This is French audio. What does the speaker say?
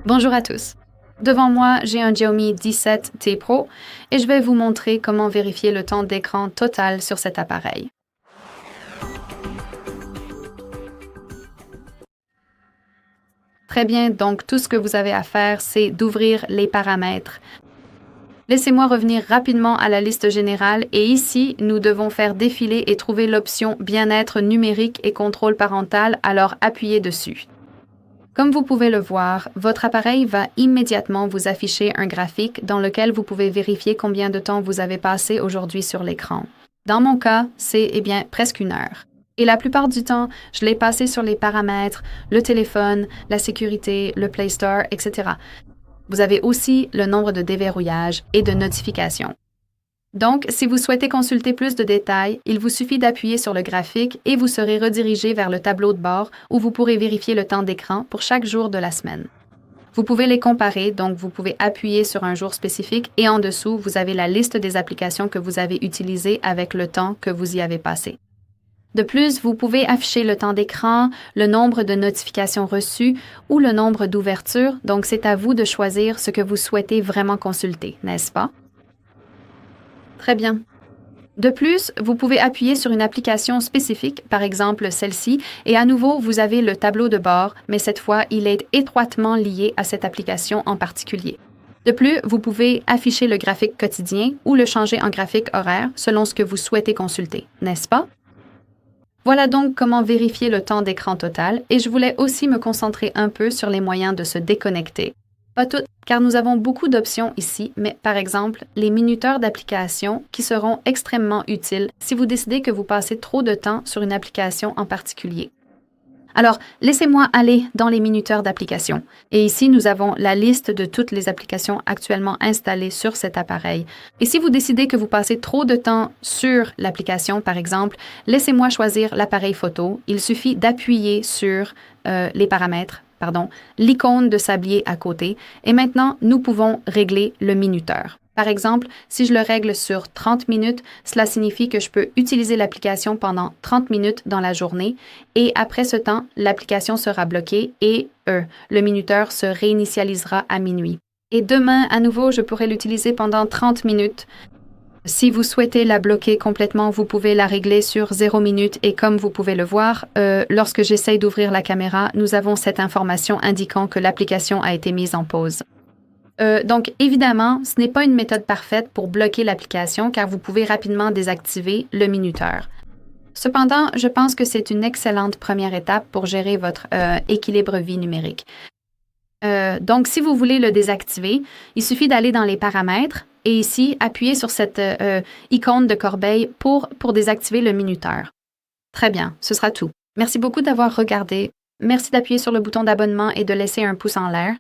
Bonjour à tous. Devant moi, j'ai un Xiaomi 17T Pro et je vais vous montrer comment vérifier le temps d'écran total sur cet appareil. Très bien, donc tout ce que vous avez à faire, c'est d'ouvrir les paramètres. Laissez-moi revenir rapidement à la liste générale et ici, nous devons faire défiler et trouver l'option Bien-être numérique et contrôle parental, alors appuyez dessus. Comme vous pouvez le voir, votre appareil va immédiatement vous afficher un graphique dans lequel vous pouvez vérifier combien de temps vous avez passé aujourd'hui sur l'écran. Dans mon cas, c'est presque 1 heure. Et la plupart du temps, je l'ai passé sur les paramètres, le téléphone, la sécurité, le Play Store, etc. Vous avez aussi le nombre de déverrouillages et de notifications. Donc, si vous souhaitez consulter plus de détails, il vous suffit d'appuyer sur le graphique et vous serez redirigé vers le tableau de bord où vous pourrez vérifier le temps d'écran pour chaque jour de la semaine. Vous pouvez les comparer, donc vous pouvez appuyer sur un jour spécifique et en dessous, vous avez la liste des applications que vous avez utilisées avec le temps que vous y avez passé. De plus, vous pouvez afficher le temps d'écran, le nombre de notifications reçues ou le nombre d'ouvertures, donc c'est à vous de choisir ce que vous souhaitez vraiment consulter, n'est-ce pas? Très bien. De plus, vous pouvez appuyer sur une application spécifique, par exemple celle-ci, et à nouveau, vous avez le tableau de bord, mais cette fois, il est étroitement lié à cette application en particulier. De plus, vous pouvez afficher le graphique quotidien ou le changer en graphique horaire selon ce que vous souhaitez consulter, n'est-ce pas? Voilà donc comment vérifier le temps d'écran total et je voulais aussi me concentrer un peu sur les moyens de se déconnecter. Pas toutes, car nous avons beaucoup d'options ici, mais par exemple, les minuteurs d'application qui seront extrêmement utiles si vous décidez que vous passez trop de temps sur une application en particulier. Alors, laissez-moi aller dans les minuteurs d'application. Et ici, nous avons la liste de toutes les applications actuellement installées sur cet appareil. Et si vous décidez que vous passez trop de temps sur l'application, par exemple, laissez-moi choisir l'appareil photo. Il suffit d'appuyer sur les paramètres, l'icône de sablier à côté. Et maintenant, nous pouvons régler le minuteur. Par exemple, si je le règle sur 30 minutes, cela signifie que je peux utiliser l'application pendant 30 minutes dans la journée et après ce temps, l'application sera bloquée et le minuteur se réinitialisera à minuit. Et demain, à nouveau, je pourrai l'utiliser pendant 30 minutes. Si vous souhaitez la bloquer complètement, vous pouvez la régler sur 0 minutes et comme vous pouvez le voir, lorsque j'essaye d'ouvrir la caméra, nous avons cette information indiquant que l'application a été mise en pause. Donc, évidemment, ce n'est pas une méthode parfaite pour bloquer l'application car vous pouvez rapidement désactiver le minuteur. Cependant, je pense que c'est une excellente première étape pour gérer votre équilibre vie numérique. Donc, si vous voulez le désactiver, il suffit d'aller dans les paramètres et ici, appuyer sur cette icône de corbeille pour désactiver le minuteur. Très bien, ce sera tout. Merci beaucoup d'avoir regardé. Merci d'appuyer sur le bouton d'abonnement et de laisser un pouce en l'air.